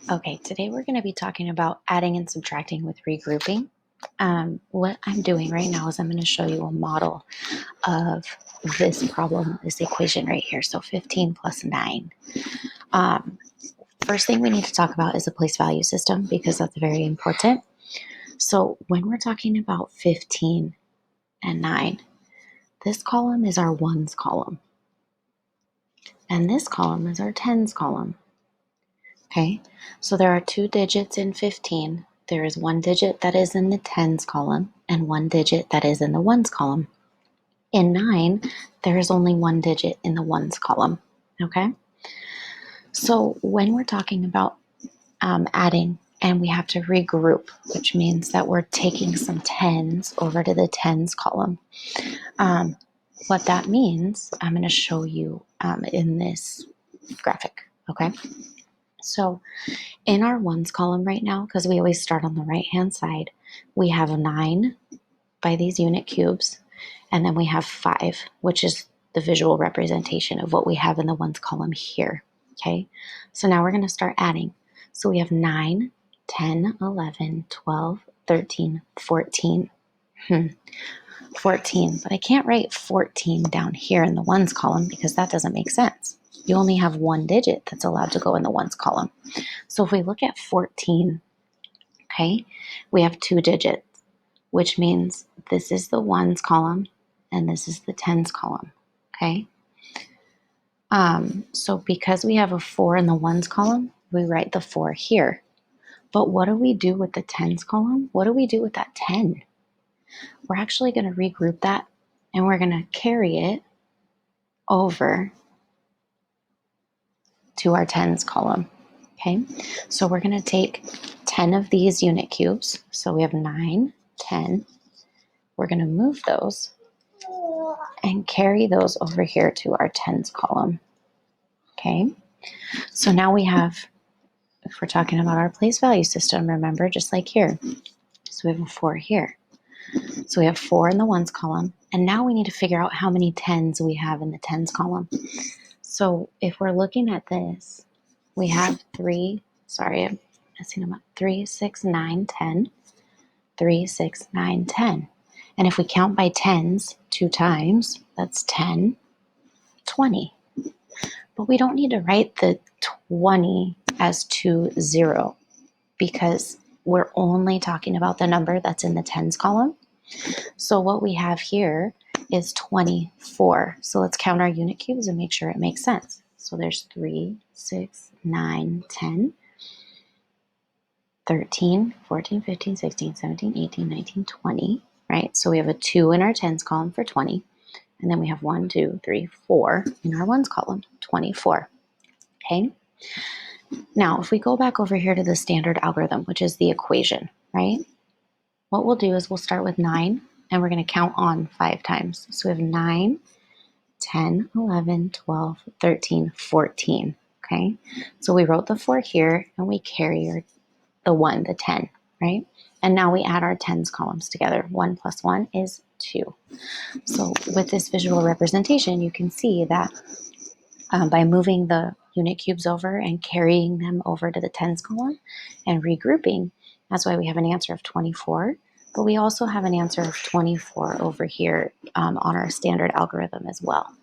Okay, today we're going to be talking about adding and subtracting with regrouping. What I'm doing right now is I'm going to show you a model of this problem, this equation right here. So 15 plus 9. Um, First thing we need to talk about is a place value system because that's very important. So when we're talking about 15 and 9, this column is our ones column. And this column is our tens column. Okay, so there are two digits in 15. There is one digit that is in the tens column and one digit that is in the ones column. In 9, there is only one digit in the ones column. Okay, so when we're talking about adding and we have to regroup, which means that we're taking some tens over to the tens column. What that means, I'm going to show you in this graphic. Okay, so in our ones column right now, because we always start on the right-hand side, we have 9 by these unit cubes, and then we have 5, which is the visual representation of what we have in the ones column here. Okay, so now we're going to start adding. So we have 9, 10, 11, 12, 13, 14. 14, but I can't write 14 down here in the ones column because that doesn't make sense. You only have one digit that's allowed to go in the ones column. So if we look at 14, okay, we have two digits, which means this is the ones column and this is the tens column, okay? So because we have a 4 in the ones column, we write the 4 here. But what do we do with the tens column? What do we do with that 10? We're actually going to regroup that and we're going to carry it over to our tens column. Okay, so we're going to take 10 of these unit cubes. So we have 9, 10. We're going to move those and carry those over here to our tens column. Okay, so now we have, if we're talking about our place value system, remember, just like here. So we have a 4 here. So we have 4 in the ones column. And now we need to figure out how many tens we have in the tens column. So if we're looking at this, we have 3, sorry, I'm messing them up, 3, 6, 9, 10, 3, 6, 9, 10. And if we count by tens 2 times, that's 10, 20. But we don't need to write the 20 as 20 because we're only talking about the number that's in the tens column. So what we have here is 24. So let's count our unit cubes and make sure it makes sense. So there's 3, 6, 9, 10, 13, 14, 15, 16, 17, 18, 19, 20, right? So we have a 2 in our tens column for 20. And then we have 1, 2, 3, 4 in our ones column, 24. Okay. Now, if we go back over here to the standard algorithm, which is the equation, right? What we'll do is we'll start with 9 and we're going to count on 5 times. So we have 9, 10, 11, 12, 13, 14. Okay. So we wrote the 4 here and we carry the 1, the 10, right? And now we add our tens columns together. 1 plus 1 is 2. So with this visual representation, you can see that by moving the unit cubes over and carrying them over to the tens column and regrouping, that's why we have an answer of 24. But we also have an answer of 24 over here on our standard algorithm as well.